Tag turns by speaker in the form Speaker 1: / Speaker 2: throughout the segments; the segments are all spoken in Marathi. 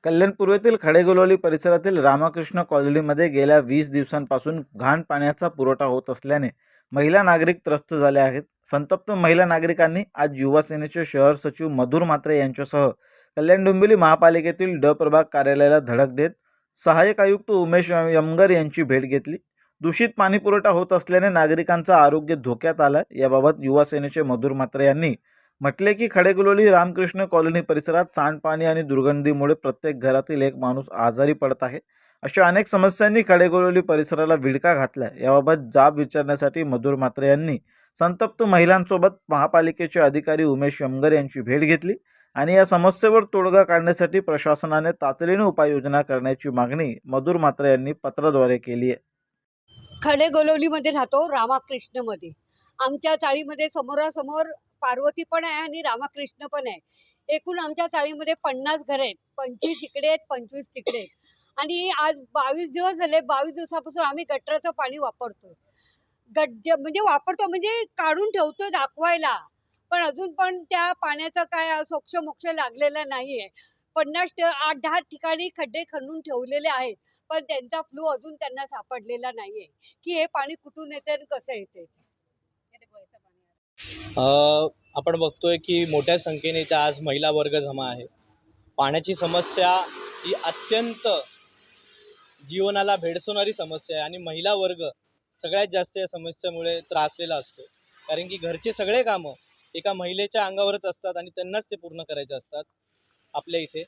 Speaker 1: कल्याण पूर्वेतील खडेगोलवली परिसरातील रामकृष्ण कॉलनीमध्ये गेल्या 20 दिवसांपासून घाण पाण्याचा पुरवठा होत असल्याने महिला नागरिक त्रस्त झाल्या आहेत. संतप्त महिला नागरिकांनी आज युवा सेनेचे शहर सचिव मधुर म्हात्रे यांच्यासह कल्याण डोंबिवली महापालिकेतील ड प्रभाग कार्यालयाला धडक देत सहाय्यक आयुक्त उमेश यमगर यांची भेट घेतली. दूषित पाणी पुरवठा होत असल्याने नागरिकांचं आरोग्य धोक्यात आलं. याबाबत युवा सेनेचे मधुर म्हात्रे यांनी म्हटले की खडेगोलवली रामकृष्ण कॉलनी परिसरात सांडपाणी आणि दुर्गंधीमुळे प्रत्येक घरातील एक माणूस आजारी पडत आहे. अशा अनेक समस्यांनी खडेगोलवली परिसराला विळखा घातला. याबाबत जाब विचारण्यासाठी मधुर म्हात्रे यांनी संतप्त महिलांसोबत महापालिकेचे अधिकारी उमेश यमगर यांची भेट घेतली आणि या समस्येवर तोडगा काढण्यासाठी प्रशासनाने तातडीने उपाययोजना करण्याची मागणी मधुर म्हात्रे यांनी पत्राद्वारे केली आहे.
Speaker 2: खडेगोलवलीमध्ये राहतो, रामकृष्णमध्ये. आमच्या चाळीमध्ये समोरासमोर पार्वती पण आहे आणि रामकृष्ण पण आहे. एकूण आमच्या चाळीमध्ये 50 घरं आहेत. 25 इकडे आहेत, 25 तिकडे आहेत. आणि आज 22 दिवस झाले. 22 दिवसापासून आम्ही गटराचं पाणी वापरतो. म्हणजे वापरतो म्हणजे काढून ठेवतो दाखवायला. पण अजून पण त्या पाण्याचं काय सोक्ष-मोक्ष लागलेलं नाहीये. 8-10 ठिकाणी खड्डे खणून ठेवलेले आहेत. पण त्यांचा फ्लो अजून त्यांना सापडलेला नाहीये, की हे पाणी कुठून येते आणि कसं येते.
Speaker 3: आपण बघतोय की मोठ्या संख्येने इथे आज महिला वर्ग जमा आहे. पाण्याची समस्या ही अत्यंत जीवनाला भेडसावणारी समस्या आहे आणि महिला वर्ग सगळ्यात जास्त या समस्येमुळे त्रासलेला असतो. कारण की घरचे सगळे कामं एका महिलेच्या अंगावरच असतात आणि त्यांनाच ते पूर्ण करायचे असतात आपल्या इथे.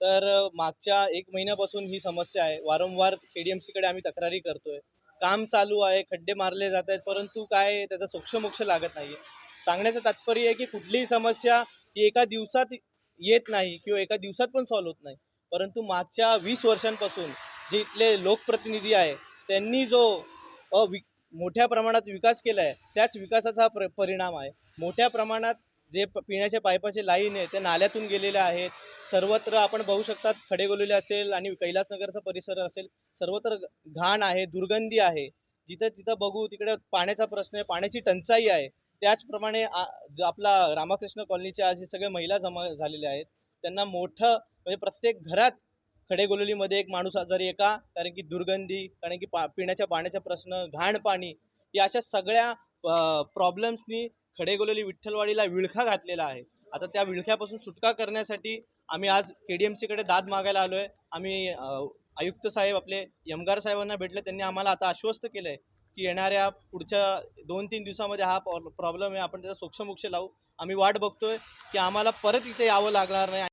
Speaker 3: तर मागच्या 1 महिन्यापासून ही समस्या आहे. वारंवार KDMCकडे आम्ही तक्रारी करतोय. काम चालू आहे, खड्डे मारले जात आहेत, परंतु काय त्याचा सोक्षमोक्ष लागत नाही आहे. सांगण्याचं तात्पर्य आहे की कुठलीही समस्या ही एका दिवसात येत नाही किंवा एका दिवसात पण सॉल्व्ह होत नाही. परंतु मागच्या 20 वर्षांपासून जे इथले लोकप्रतिनिधी आहे त्यांनी जो मोठ्या प्रमाणात विकास केला आहे त्याच विकासाचा परिणाम आहे. मोठ्या प्रमाणात जे पिण्याच्या पाईपाचे लाईन आहे ते नाल्यातून गेलेले आहेत. सर्वत्र आपण बघू शकतात, खडेगोलवली असेल आणि कैलासनगरचा परिसर असेल, सर्वत्र घाण आहे, दुर्गंधी आहे. जिथं तिथं बघू तिकडे पाण्याचा प्रश्न आहे, पाण्याची टंचाई आहे. त्याचप्रमाणे आपला रामकृष्ण कॉलनीच्या आज हे सगळे महिला जमा झालेले आहेत. त्यांना मोठं म्हणजे प्रत्येक घरात खडेगोलवलीमध्ये एक माणूस आजारी आहे का? कारण की दुर्गंधी, कारण की पिण्याच्या पाण्याचा प्रश्न, घाण पाणी, या अशा सगळ्या प्रॉब्लेम्सनी खडेगोलवली विठ्ठलवाडीला विळखा घातलेला आहे. आता त्या विळख्यापासून सुटका करण्यासाठी आम्ही आज KDMCकडे दाद मागायला आलो आहे. आम्ही आयुक्त साहेब आपले यमगार साहेबांना भेटले. त्यांनी आम्हाला आता आश्वस्त केलं आहे की येणाऱ्या पुढच्या 2-3 दिवसामध्ये हा प्रॉब्लेम आहे, आपण त्याचा सोक्षमोक्ष लावू. आम्ही वाट बघतोय की आम्हाला परत इथे यावं लागणार नाही.